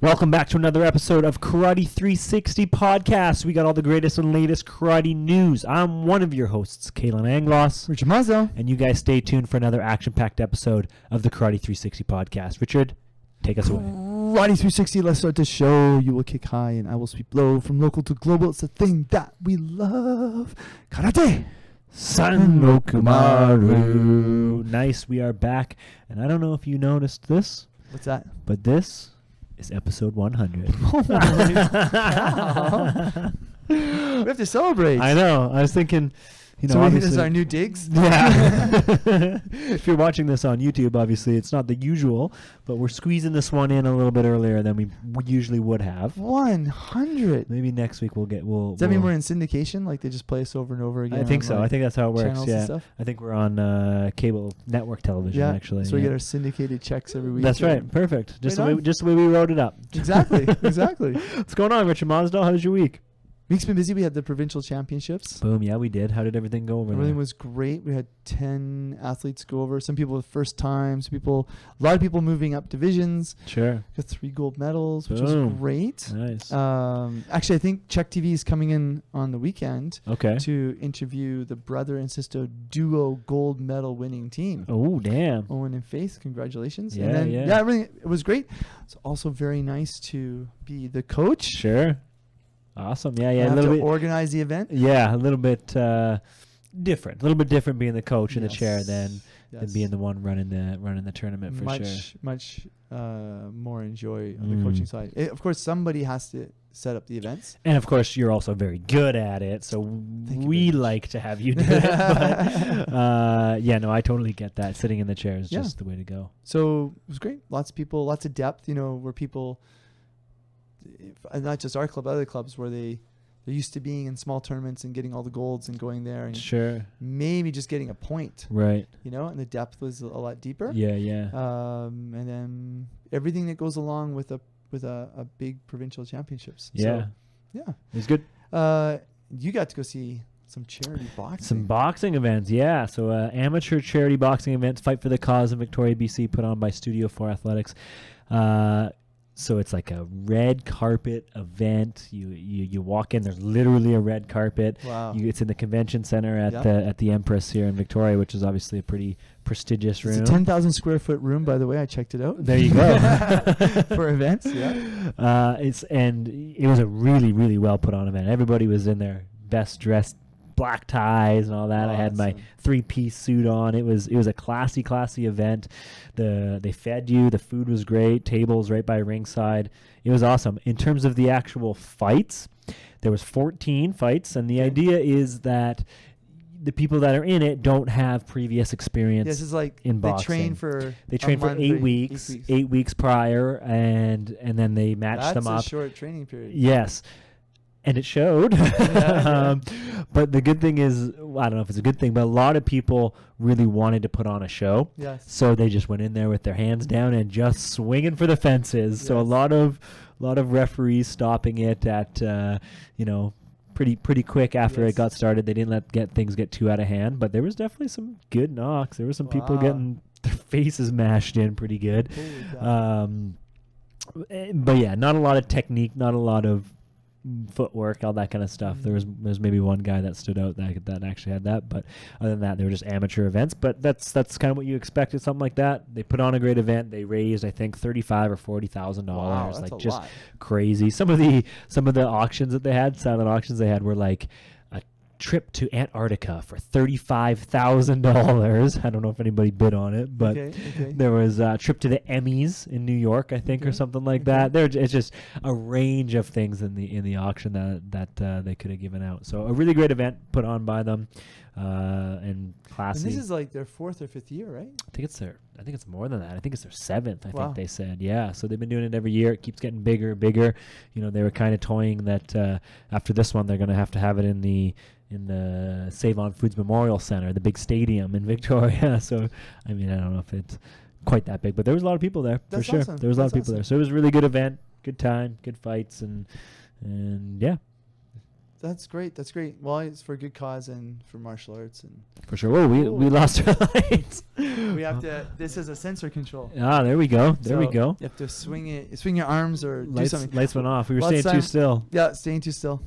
Welcome back to another episode of Karate 360 Podcast. We got all the greatest and latest karate news. I'm one of your hosts, Kalen Angloss. Richard Mazzo. And you guys stay tuned for another action-packed episode of the Karate 360 Podcast. Richard, take us away. Karate 360, let's start the show. You will kick high and I will sweep low. From local to global, it's the thing that we love. Karate. Sanokumaru. Nice, we are back. And I don't know if you noticed this. What's that? But this is episode 100. Oh we have to celebrate. I know. I was thinking, so this is our new digs? Yeah. If you're watching this on YouTube, obviously it's not the usual, but we're squeezing this one in a little bit earlier than we usually would have. 100. Maybe next week we'll. Does that mean we're in syndication? Like they just play us over and over again? I think so. I think that's how it works. Yeah. Stuff? I think we're on cable network television actually. So we get our syndicated checks every week. That's right. Perfect. Just right the way we wrote it up. Exactly. Exactly. What's going on, Richard Mosdell? How was your week? Week's been busy. We had the provincial championships. Boom. Yeah, we did. How did everything go over Everything there? was great. We had 10 athletes go over. Some people the first time. A lot of people moving up divisions. Sure. Got 3 gold medals, which Boom. was great. Nice. Actually, I think Czech TV is coming in on the weekend Okay. to interview the brother and sister duo gold medal winning team. Oh, damn. Owen and Faith, congratulations. Yeah, and then, yeah. everything, it was great. It's also very nice to be the coach. Sure. Awesome. Yeah, I yeah. A have little to bit. organize the event. Yeah, a little bit different. A little bit different being the coach in the chair Yes. than being the one running the tournament for sure. Much more enjoy on the coaching side. Of course, somebody has to set up the events. And of course, you're also very good at it, so Thank you we very much. like to have you do it. But yeah, no, I totally get that. Sitting in the chair is just the way to go. So it was great. Lots of people, lots of depth. Where people, not just our club, other clubs where they're used to being in small tournaments and getting all the golds and going there and Sure. maybe just getting a point. Right. And the depth was a lot deeper. Yeah, yeah. And then everything that goes along with a big provincial championships. Yeah. So, yeah. It was good. You got to go see some charity boxing. Some boxing events, yeah. So amateur charity boxing events, Fight for the Cause in Victoria, BC, put on by Studio 4 Athletics. So it's like a red carpet event. You walk in, there's literally a red carpet. Wow. It's in the convention center at the Empress here in Victoria, which is obviously a pretty prestigious room. It's a 10,000 square foot room, by the way. I checked it out. There you go. For events, yeah. It was a really, really well put on event. Everybody was in their best dressed black ties and all that. I had my 3-piece suit on. It was a classy event. They fed you. The food was great. Tables right by ringside. It was awesome. In terms of the actual fights, there was 14 fights, and the idea is that the people that are in it don't have previous experience. This is like in they boxing. train for 8 weeks. 8 weeks prior, and then they match them up. That's a short training period. Yes. And it showed. Yeah. But the good thing is, I don't know if it's a good thing, but a lot of people really wanted to put on a show. Yes. So they just went in there with their hands down and just swinging for the fences. Yes. So a lot of referees stopping it at, pretty quick after it got started. They didn't get things get too out of hand, but there was definitely some good knocks. There were some people getting their faces mashed in pretty good. But yeah, not a lot of technique, not a lot of footwork, all that kind of stuff. There's maybe one guy that stood out that actually had that, but other than that, they were just amateur events. But that's kind of what you expected, something like that. They put on a great event. They raised, I think, $35,000 or $40,000. Wow, that's like a just lot. crazy. Some of the auctions that they had, silent auctions they had, were like a trip to Antarctica for $35,000. I don't know if anybody bid on it, but there was a trip to the Emmys in New York, I think, or something like that. It's just a range of things in the auction that they could have given out. So a really great event put on by them, and classy. And this is like their 4th or 5th year, right? I think it's more than that. I think it's their 7th. I think they said, yeah. So they've been doing it every year. It keeps getting bigger and bigger. They were kind of toying that after this one, they're going to have it in the Save On Foods Memorial Center, the big stadium in Victoria. So, I mean, I don't know if it's quite that big, but there was a lot of people there. That's for sure. awesome. There was a lot of people there. So it was a really good event, good time, good fights, and yeah. That's great. That's great. Well, it's for a good cause and for martial arts, and For sure. Whoa, we lost our lights. we have to. This is a sensor control. Ah, there we go. There we So go. You have to swing your arms or do Lights, something. lights went off. We were Last staying too time- still. Yeah, staying too still.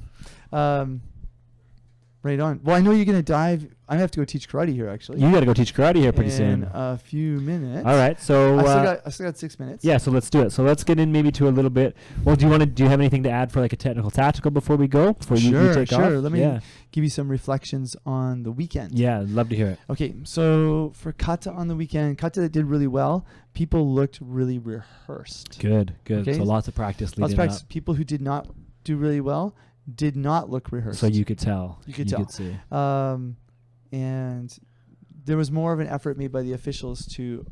Right on. Well, I know you're gonna dive. I have to go teach karate here actually. You got to go teach karate here pretty in soon. a few minutes. All right. So I still got 6 minutes. yeah, so let's do it. So let's get in maybe to a little bit. Well, do you have anything to add for like a technical tactical before we go? Before you take off? Sure. Let me Yeah. give you some reflections on the weekend. Yeah, I'd love to hear it. Okay, so for kata on the weekend, kata did really well. People looked really rehearsed. Good. Okay. So lots of practice Lots of leading practice. People who did not do really well did not look up. rehearsed. So you could tell. You could tell. see. And there was more of an effort made by the officials to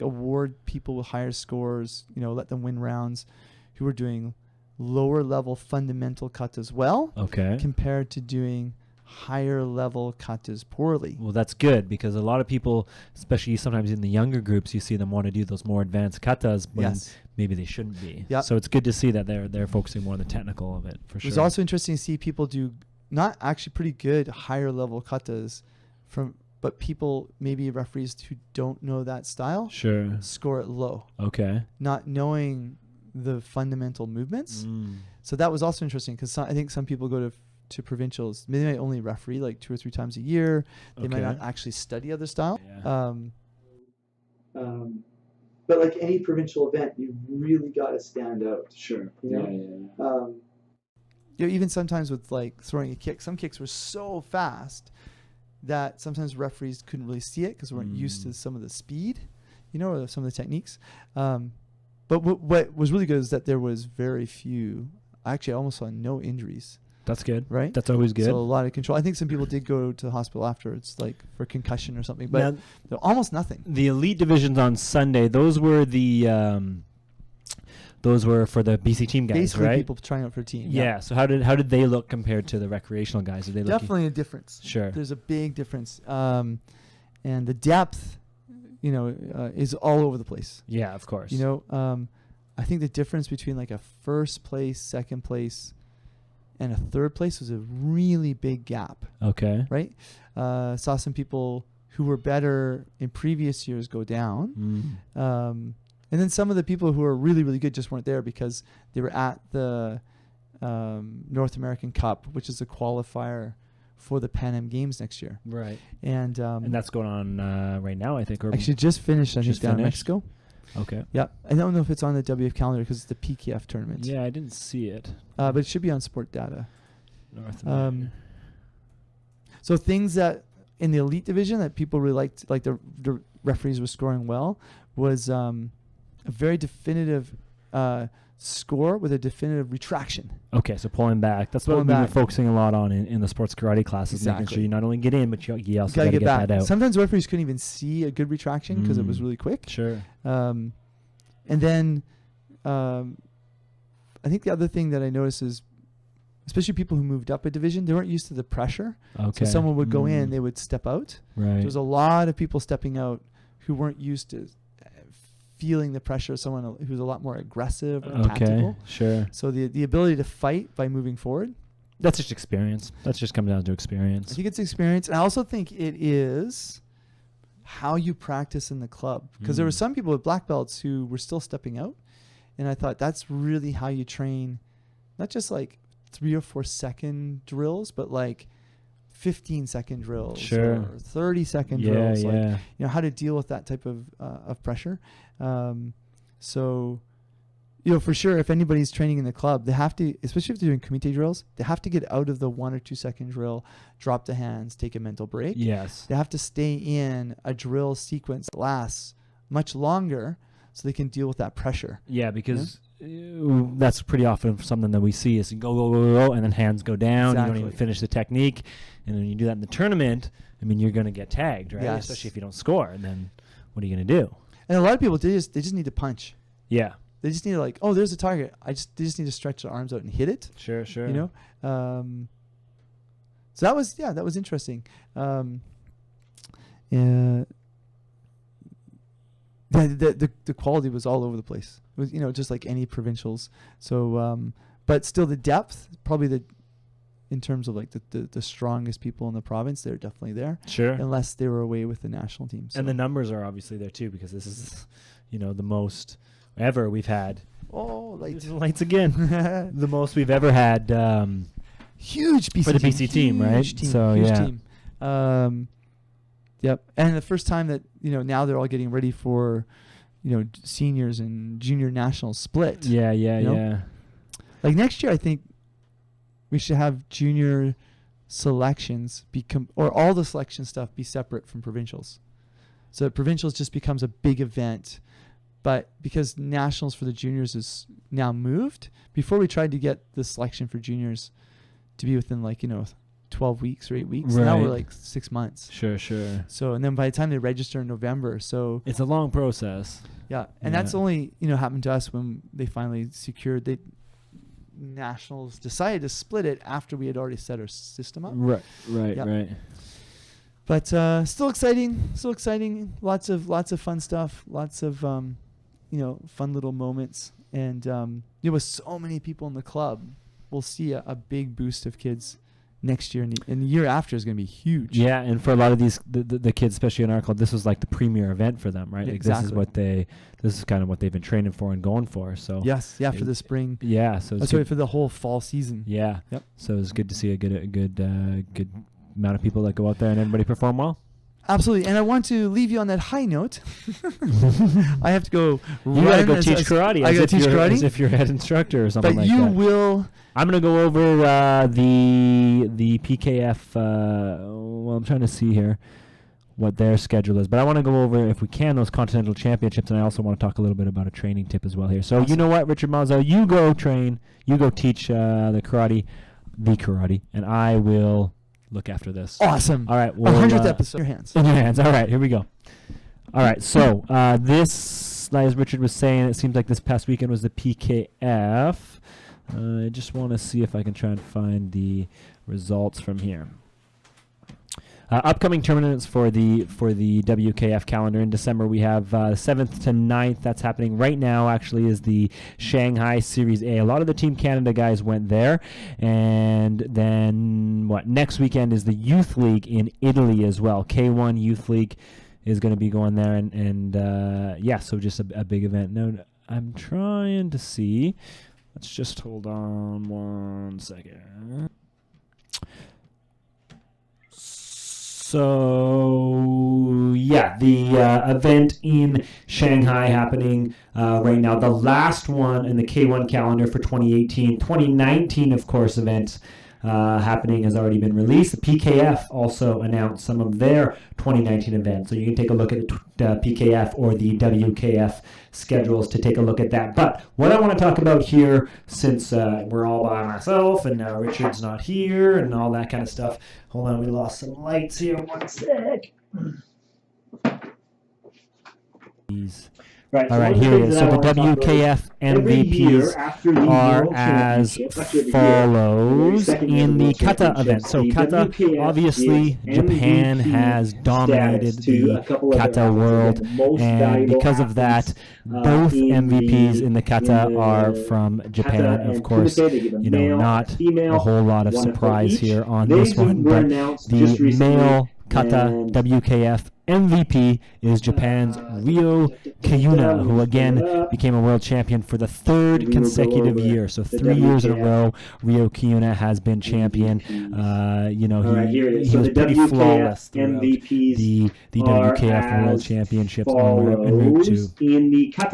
award people with higher scores, let them win rounds who were doing lower level fundamental katas well Okay. compared to doing higher level katas poorly. Well, that's good because a lot of people, especially sometimes in the younger groups, you see them want to do those more advanced katas when Yes. maybe they shouldn't be. Yep. So it's good to see that they're focusing more on the technical of it for It sure. was also interesting to see people do not actually pretty good higher level katas but people, maybe referees who don't know that style, Sure. score it low, Okay. not knowing the fundamental movements. Mm. So that was also interesting because I think some people go to provincials. Maybe they might only referee like 2 or 3 times a year. They might Okay. not actually study other style. Yeah. But like any provincial event, you really got to stand out. Sure. You know? Yeah. Even sometimes with like throwing a kick, some kicks were so fast that sometimes referees couldn't really see it because they weren't used to some of the speed, or some of the techniques. But what was really good is that there was very few. Actually, I almost saw no injuries. That's good. Right? That's always good. So a lot of control. I think some people did go to the hospital afterwards, like for concussion or something, but Now, almost nothing. the elite divisions on Sunday, those were for the BC team guys, Basically, right? people trying out for a team. Yeah. So how did they look compared to the recreational guys? Did they look Definitely a difference. Sure. There's a big difference, and the depth, is all over the place. Yeah, of course. I think the difference between like a first place, second place, and a third place was a really big gap, Okay. right? Saw some people who were better in previous years go down. Mm. And then some of the people who were really, really good just weren't there because they were at the North American Cup, which is a qualifier for the Pan Am Games next year. Right. And And that's going on right now, I think. Or actually just finished, I think, Just down in finished? Mexico. Okay. Yeah. I don't know if it's on the WF calendar because it's the PKF tournament. Yeah, I didn't see it. But it should be on Sport Data. North America. So things that in the elite division that people really liked, like the referees were scoring well, was a very definitive score with a definitive retraction. Okay, so pulling back. That's what Pulling we've been back. focusing a lot on in the sports karate classes, making Exactly. sure you not only get in, but you also Gotta got to get back. that out. Sometimes referees couldn't even see a good retraction because it was really quick. Sure. And then I think the other thing that I noticed is, especially people who moved up a division, they weren't used to the pressure. Okay. So someone would go in, they would step out. Right. There was a lot of people stepping out who weren't used to feeling the pressure of someone who's a lot more aggressive or tactical. Sure. So the ability to fight by moving forward, That's just experience. That's just comes down to I experience. think it's experience. And I also think it is how you practice in the club. Because there were some people with black belts who were still stepping out. And I thought that's really how you train, not just like 3 or 4 second drills, but like 15-second drills Sure. or 30-second Yeah, drills. yeah. Like, how to deal with that type of pressure. So, for sure, if anybody's training in the club, they have to, especially if they're doing kumite drills, they have to get out of the 1 or 2 second drill, drop the hands, take a mental break. Yes. They have to stay in a drill sequence that lasts much longer so they can deal with that pressure. Yeah, because that's pretty often something that we see is go, go, go, go, and then hands go down. You don't even Exactly. finish the technique. And then you do that in the tournament, I mean, you're going to get tagged, right? Yes. Especially if you don't score. And then what are you going to do? And a lot of people, they just need to punch. Yeah. They just need to like, oh, there's a target. They just need to stretch their arms out and hit it. Sure, sure. So that was interesting. The the quality was all over the place. It was, just like any provincials. So, but still the depth, probably in terms of like the strongest people in the province, they're definitely there. Sure. Unless they were away with the national team. So. And the numbers are obviously there too, because this is, the most ever we've had. Oh, lights again. The most we've ever had. Huge BC for the team. BC team, right? Huge team, So huge yeah. team. Yep. And the first time that now they're all getting ready for seniors and junior nationals split. Yeah. Like next year, I think we should have junior selections or all the selection stuff be separate from provincials. So provincials just becomes a big event. But because nationals for the juniors is now moved, before we tried to get the selection for juniors to be within 12 weeks or 8 weeks. Right. Now we're 6 months. Sure. So, and then by the time they register in November, so it's a long process. yeah, and that's only happened to us when they finally secured nationals decided to split it after we had already set our system up. Right. But still exciting. Lots of fun stuff. Lots of fun little moments, and with so many people in the club, we'll see a big boost of kids next year, and the year after is going to be huge. Yeah, and for a lot of these the kids, especially in our club, this was like the premier event for them, right? Exactly. This is kind of what they've been training for and going for. So yes, for the spring. Yeah, so it's for the whole fall season. Yeah. Yep. So it's good to see a good amount of people that go out there and everybody perform well. Absolutely, and I want to leave you on that high note. I have to go. You gotta go teach karate. I gotta teach karate as if you're head instructor or something like that. But you will. I'm gonna go over the PKF. Well, I'm trying to see here what their schedule is, but I want to go over, if we can, those continental championships, and I also want to talk a little bit about a training tip as well here. So You know what, Richard Mazzo, you go train, you go teach the karate, and I will look after this. Awesome. All right. Our 100th episode. In your hands. In your hands. All right. Here we go. All right. So this, as Richard was saying, it seems like this past weekend was the PKF. I just want to see if I can try and find the results from here. Upcoming tournaments for the WKF calendar in December, we have 7th to 9th. That's happening right now, actually, is the Shanghai Series A. A lot of the Team Canada guys went there. And then, next weekend is the Youth League in Italy as well. K1 Youth League is going to be going there. So just a big event. Now, I'm trying to see. Let's just hold on 1 second. So, the event in Shanghai happening right now. The last one in the K1 calendar for 2018. 2019, of course, events happening has already been released. The PKF also announced some of their 2019 events. So you can take a look at the PKF or the WKF schedules to take a look at that. But what I want to talk about here, since we're all by myself and Richard's not here and all that kind of stuff. Hold on, we lost some lights here. 1 sec. Right, all right, here it is. So the WKF MVPs are as follows in the kata event. So kata, obviously, Japan has dominated the kata world, and because of that, both MVPs in the kata are from Japan. Of course, not a whole lot of surprise here on this one, but the male kata WKF MVP is Japan's Ryo Kiyuna, who again became a world champion for the third consecutive year. So 3 years in a row, Ryo Kiyuna has been champion. He was pretty flawless throughout the WKF World Championships en route to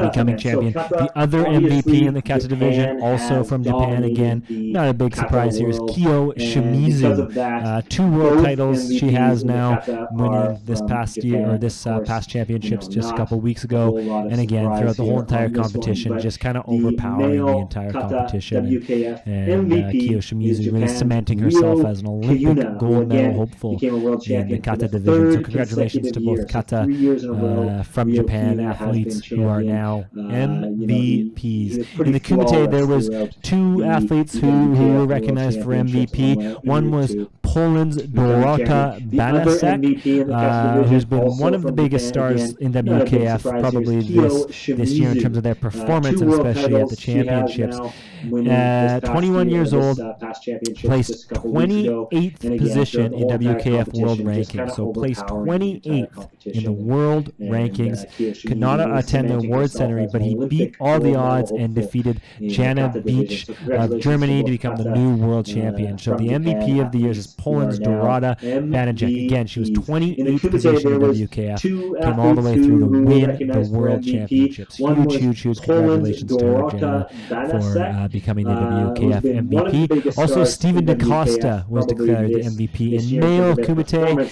becoming champion. The other MVP in the kata division, also from Japan again, not a big surprise here, is Kyo Shimizu. 2 world titles she has now, winning this past year, or this past championships just a couple weeks ago, and again throughout the whole entire competition, just kind of overpowering the entire competition. And Kyo Shimizu really cementing herself as an Olympic gold medal hopeful in the kata division. So congratulations to both kata from Japan athletes who are now MVPs. In the kumite, there was 2 athletes who were recognized for MVP. One was Poland's Dorota Banaszek, who's been one of the biggest stars in WKF probably this year in terms of their performance, and especially at the championships. 21 years old, placed 28th position in WKF World Rankings, so placed 28th in the world rankings. Could not attend the award ceremony, but he beat all the odds and defeated Jana Beach of Germany to become the new world champion. So the MVP of the year is Poland's Dorota Banaszek. Again, she was 28th position in WKF, came all the way through to win the world championships. Huge congratulations to her, Jana, for becoming the WKF MVP. Also, Steven DaCosta was declared the MVP in male kumite.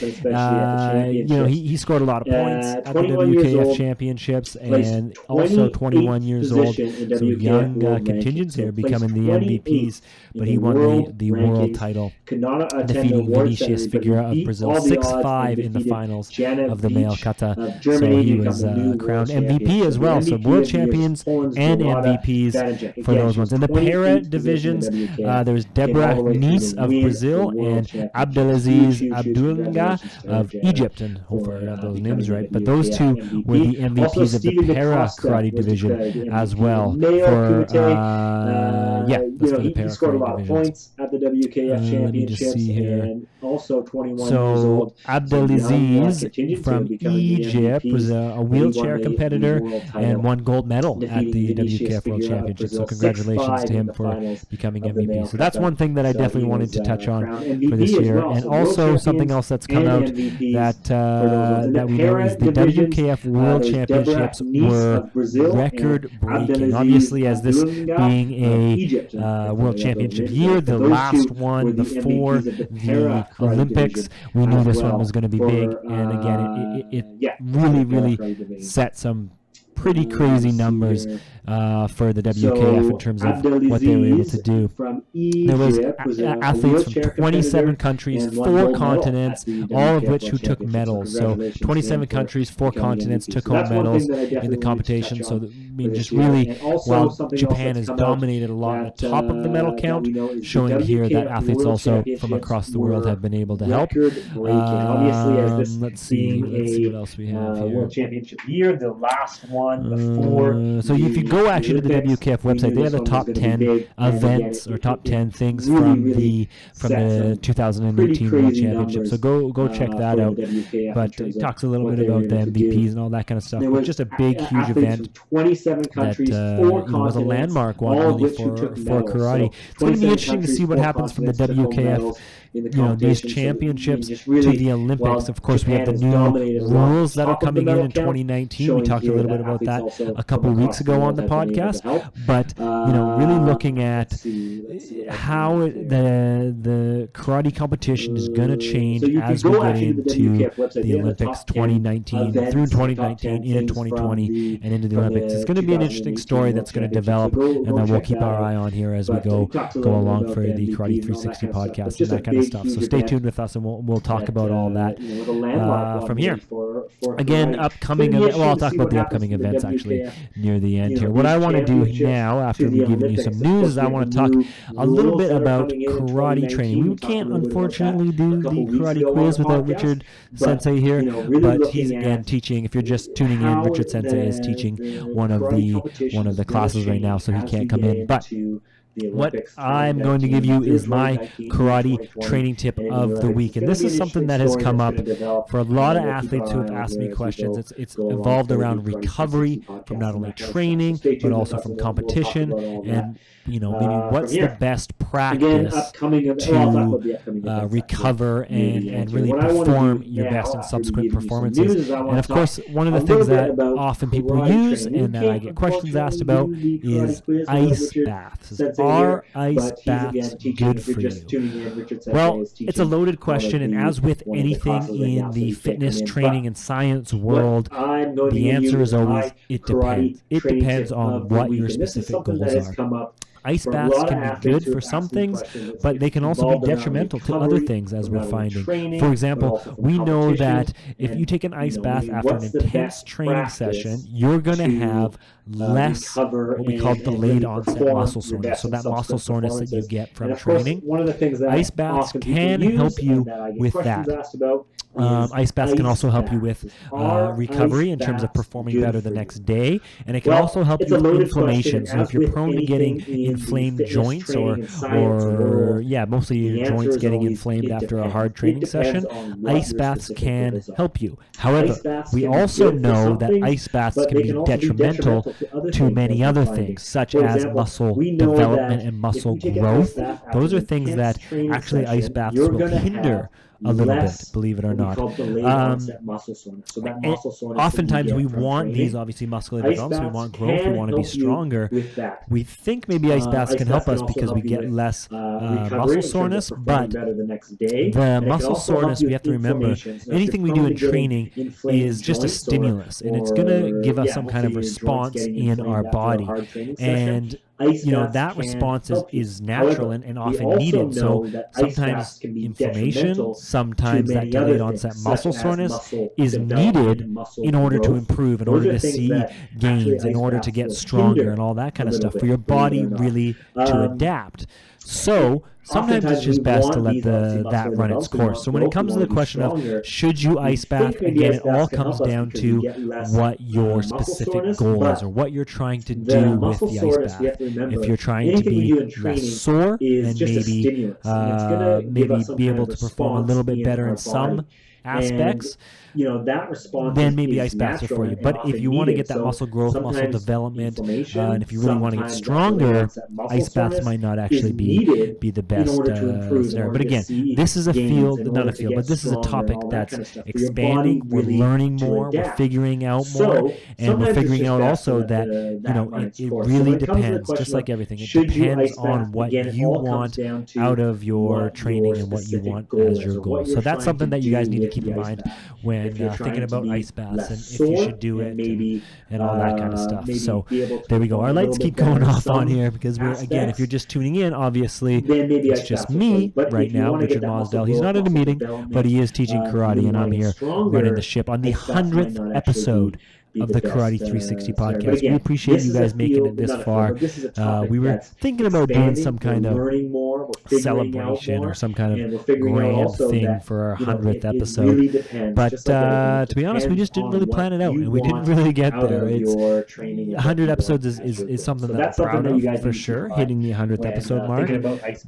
He scored a lot of points at the WKF championships, and also 21 years old. So young contingents here becoming the MVPs, but he won the world title, defeating Vinicius Figueira of Brazil 6-5 in the finals of the male kata. So he was crowned MVP as well. So world champions and MVPs for those ones. In the para divisions, there was Deborah Nice of Brazil and Abdelaziz Abdulga of Egypt, and hopefully I got those names right. But those two were the MVPs of the para karate division as well. For that's for the para karate divisions. At the WKF let me just see here. And also 21 years old. Abdelaziz from Egypt was a wheelchair competitor and won gold medal at the WKF World Championships. So congratulations to him for becoming MVP. So that's one thing that I definitely wanted to touch on for this year. And also something else that's come out that we know is the WKF World Championships were record-breaking. Obviously, as this being a World Championship year, the last one before the Olympics, we knew this one was going to be big. And again, it really set some pretty crazy numbers for the WKF in terms of what they were able to do. There was athletes from 27 countries, 4 continents, all of which who took medals. So 27 countries, 4 continents took home medals in the competition. So just really, while Japan has dominated a lot at the top of the medal count, showing here that athletes also from across the world have been able to help. Let's see what else we have here. World Championship year, the last one before. So if you go actually to the WKF website, they have the top 10 events or top 10 things from the 2018 World Championship. So go check that out. But it talks a little bit about the MVPs and all that kind of stuff. But just a big, huge event that was a landmark one really for karate. It's going to be interesting to see what happens from the WKF. These championships to the Olympics. Of course, we have the new rules that are coming in 2019. We talked a little bit about that a couple of weeks ago on the podcast. But really looking at how the karate competition is going to change as we get into the Olympics 2019 through 2019 into 2020 and into the Olympics. It's going to be an interesting story that's going to develop, and that we'll keep our eye on here as we go along for the Karate 360 podcast and that kind of stuff. So stay tuned with us, and we'll talk about all that from here. Again, upcoming I'll talk about the upcoming events actually near the end here. What I want to do now, after we've given you some news, is I want to talk a little bit about karate training. We can't unfortunately do the karate quiz without Richard Sensei here, but he's again teaching. If you're just tuning in, Richard Sensei is teaching one of the classes right now, so he can't come in. But what I'm going to give you is my karate training tip of the week. And this is something that has come up for a lot of athletes who have asked me questions. It's evolved around recovery from not only training, but also from competition. And, maybe what's the best practice to recover and really perform your best in subsequent performances. And, of course, one of the things that often people use and that I get questions asked about is ice baths. Are ice baths good for you? Well, it's a loaded question, and as with anything in the fitness, training, and science world, the answer is always it depends. It depends on what your specific goals are. Ice For a baths lot of can be athletes good who for have some asked me things, questions, it's- but it's they can also be involved in not detrimental to recovery, other things, as not we're only finding. training, For but example, also from we know competition. that if And, you take an ice bath maybe after an what's the intense best training practice session, you're going to to, have less recover what we call and delayed really onset perform muscle your soreness. best So in that muscle subsequent soreness that you performances. get from And of course, training. one of the things that Ice baths often people can use help you and that I get with questions that. asked about is Ice baths can also help you with baths. Are recovery ice in terms of baths performing good better the for you? next day, and it can Well, also help it's you a with loaded inflammation. question, So if as you're with prone to getting anything in the inflamed fitness joints training and science world, mostly the your answer joints is getting always, inflamed it after a depends. hard It training depends session, on what ice your baths specific can goals are. help you. However, Ice baths we can be also good for know some that things, ice baths but can they be can also be detrimental other to things many that we're other finding. things, such For as example, muscle we know development that and if muscle you take an growth. ice bath after Those are an things intense that training actually ice session, baths you're will gonna hinder have a little bit, less believe it or what we not. call delayed onset muscle soreness. So that muscle soreness Oftentimes that you we get from want training, these, obviously, muscular ice developments. We baths want growth. We can want to be help you stronger. with that. We think maybe ice baths can help us also because we help you get with, less recovery muscle in terms of soreness, performing but better the next day. the And it can muscle also help soreness, you we with have to remember, inflammation. So if anything you're we do prone in to getting training inflamed is just a joints stimulus, and it's going to give us some kind of hopefully your joints response getting in inflamed our after a body. hard training session, And ice baths that can response help you. is natural However, and we often also needed. So know that ice baths sometimes can be inflammation, detrimental sometimes to that many delayed other onset things, muscle such as soreness muscle is development needed and muscle in order to growth. improve, in Those order are to things see that gains, actually in ice order baths to get will stronger hinder and all that kind a of little stuff, for bit, your believe it body or not. really to adapt. So sometimes it's just best to let that run its course. So when it comes to the question of should you ice bath, again, it all comes down to what your specific goal is or what you're trying to do with the ice bath. If you're trying to be less sore and maybe be able to perform a little bit better in some aspects, that response then maybe ice baths are for you. But if you want to get that muscle growth, muscle development, and if you really want to get stronger, ice baths might not actually be the best scenario. But again, this is a field, not a field, but this is a topic that's expanding. We're learning more, we're figuring out more, and we're figuring out also that it really depends, just like everything. It depends on what you want out of your training and what you want as your goal. So that's something that you guys need to keep in mind when thinking about ice baths and if you should do it and all that kind of stuff. So there we go. Our lights keep going off on here because we're, again, if you're just tuning in, obviously it's just me right now, Richard Mosdell. He's not in a meeting, but he is teaching karate, and I'm here running the ship on the 100th episode of the Karate 360 podcast. We appreciate you guys making it this far. We were thinking about doing some kind of celebration or some kind of grand thing for our 100th episode. But to be honest, we just didn't really plan it out, and we didn't really get there. It's 100 episodes is something that we're proud of, for sure, hitting the 100th episode mark.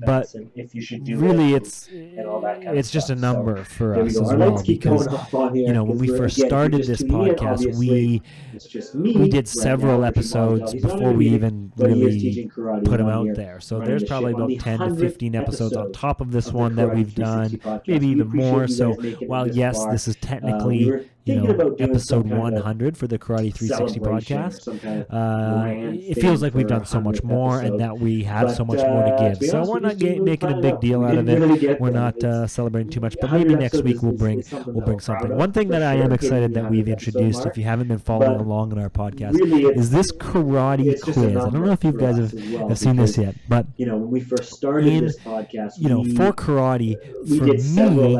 But really, it's just a number for us as well, because when we first started this podcast, we did several episodes before we even really put them out there. So there's probably about 10 to 15 episodes on top of this one that we've done, maybe even more. So while yes, this is technically episode 100 for the Karate 360 podcast, it feels like we've done so much more and that we have so much more to give. So we're not making a big deal out of it. We're not celebrating too much, but maybe next week we'll bring something. One thing that I am excited that we've introduced, if you haven't been following along in our podcast, is this karate quiz. I don't know if you guys have seen this yet, but when we first started this podcast, for karate, for me,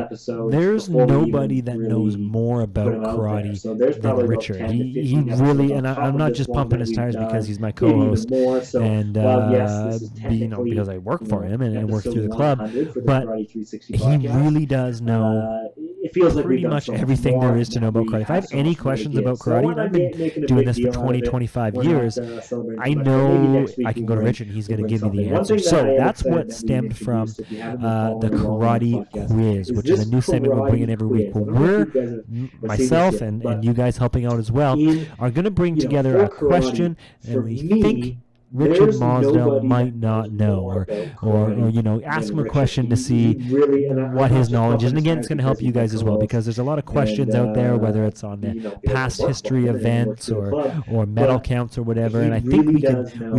there's nobody that knows more about karate than Richard. He really, and I'm not just pumping his tires because he's my co-host and because I work for him and work through the club, but he really does know pretty much everything there is to know about karate. If I have any questions about karate, and I've been doing this for 20, 25 years, I know I can go to Richard and he's going to give me the answer. So that's what stemmed from the karate quiz, which is a new segment we're bringing every week. Where myself and you guys helping out as well are going to bring together a question and we think Richard Mosdell might not know, or ask him a question to see what his knowledge is. And again, it's going to help you guys as well, because there's a lot of questions out there, whether it's on the past history events or medal counts or whatever. And I think we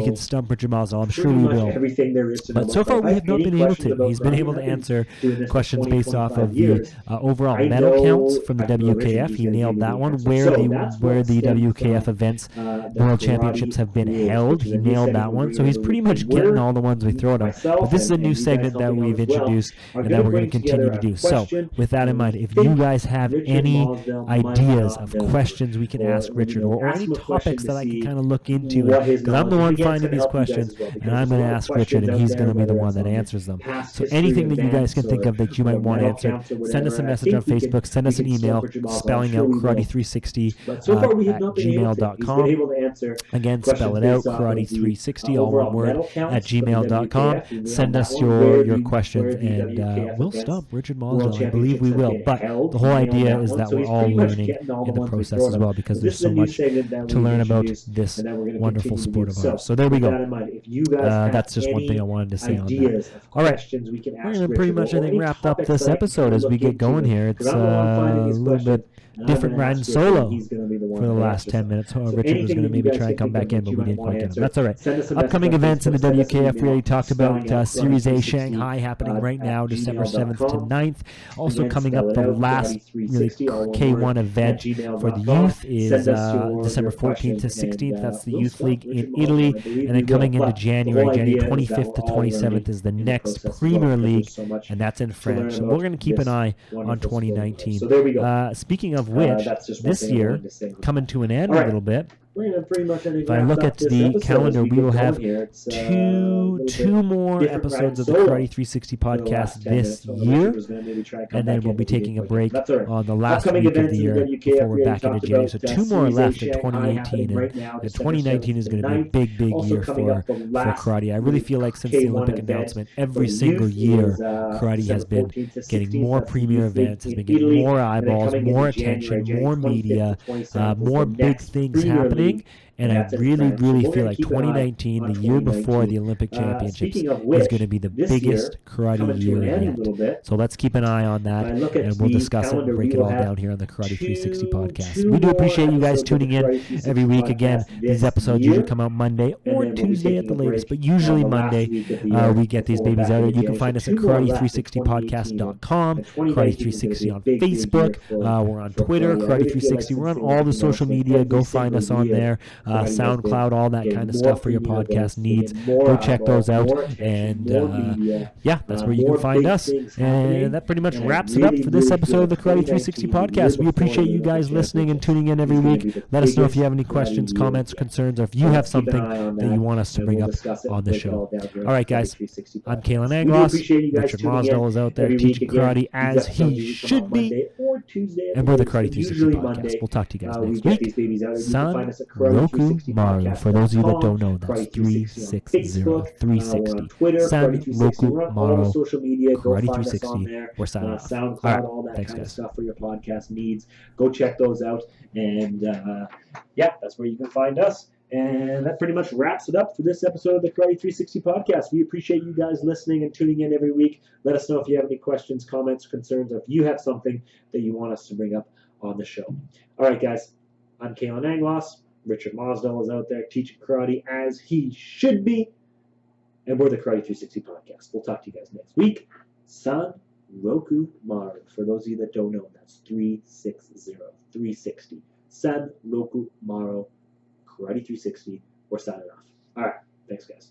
can stump Richard Mosdell. I'm sure we will. But so far we have not been able to. He's been able to answer questions based off of the overall medal counts from the WKF. He nailed that one. Where the WKF events World Championships have been held. He nailed that one. So he's pretty much getting all the ones we throw at him. But this is a new segment that we've introduced and that we're going to continue to do. So with that in mind, if you guys have any ideas of questions we can ask Richard or any topics that I can kind of look into, because I'm the one finding these questions and I'm going to ask Richard and he's going to be the one that answers them. So anything that you guys can think of that you might want answered, send us a message on Facebook, send us an email, spelling out Karate360 at gmail.com. Again, spell it out, Karate360, all one word, at gmail.com. Send us your questions, and we'll stump Richard Mosdell. I believe we will. But the whole idea is that we're all learning in the process as well, because there's so much to learn about this wonderful sport of ours. So there we go. That's just one thing I wanted to say on that. All right, we're going to pretty much, I think, wrap up this episode as we get going here. It's a little bit different riding solo for the last 10 minutes. Richard was going to maybe try and come back in, but we didn't quite get him. That's all right. Upcoming events in the WKF, we already talked about Series A Shanghai happening right now, December 7th to 9th. Also coming up, the last really K1 event for the youth is December 14th to 16th. That's the Youth League in Italy. And then coming into January 25th to 27th is the next Premier League, and that's in France. So we're going to keep an eye on 2019. Speaking of which, this year, coming to an end a little bit, if I look at the calendar, we will have two more episodes of the Karate 360 podcast this year, and then we'll be taking a break on the last week of the year before we're back into January. So two more left in 2018, and 2019 is going to be a big, big year for karate. I really feel like since the Olympic announcement, every single year, karate has been getting more premier events, has been getting more eyeballs, more attention, more media, more big things happening. And I really, really feel like 2019, the year before the Olympic Championships, is going to be the biggest karate year yet. So let's keep an eye on that, and we'll discuss it and break it all down here on the Karate 360 podcast. We do appreciate you guys tuning in every week. Again, these episodes usually come out Monday or Tuesday at the latest, but usually Monday we get these babies out. You can find us at karate360podcast.com, Karate360 on Facebook. We're on Twitter, Karate360. We're on all the social media. Go find us on there. SoundCloud, all that kind of stuff for your podcast needs. Go check those out. And that's where you can find us. And that pretty much wraps it up for this episode of the Karate 360 podcast. We appreciate you guys listening and tuning in every week. Let us know if you have any questions, comments, concerns, or if you have something that you want us to bring up on the show. All right, guys. I'm Kalen Anglos. Richard Mosdell is out there teaching karate as he should be. And we're the Karate 360 podcast. We'll talk to you guys next week. San Roku Maru. For those of you that don't know, that's 360, 360. San Roku Maru, Karate 360. We're signing off. SoundCloud, all that kind of stuff for your podcast needs. Go check those out. And that's where you can find us. And that pretty much wraps it up for this episode of the Karate 360 podcast. We appreciate you guys listening and tuning in every week. Let us know if you have any questions, comments, concerns, or if you have something that you want us to bring up on the show. All right, guys. I'm Kalen Anglos. Richard Mosdell is out there teaching karate as he should be. And we're the Karate 360 podcast. We'll talk to you guys next week. San Roku Maru. For those of you that don't know, that's 360. 360. San Roku Maru. Karate 360. We're signing off. All right. Thanks, guys.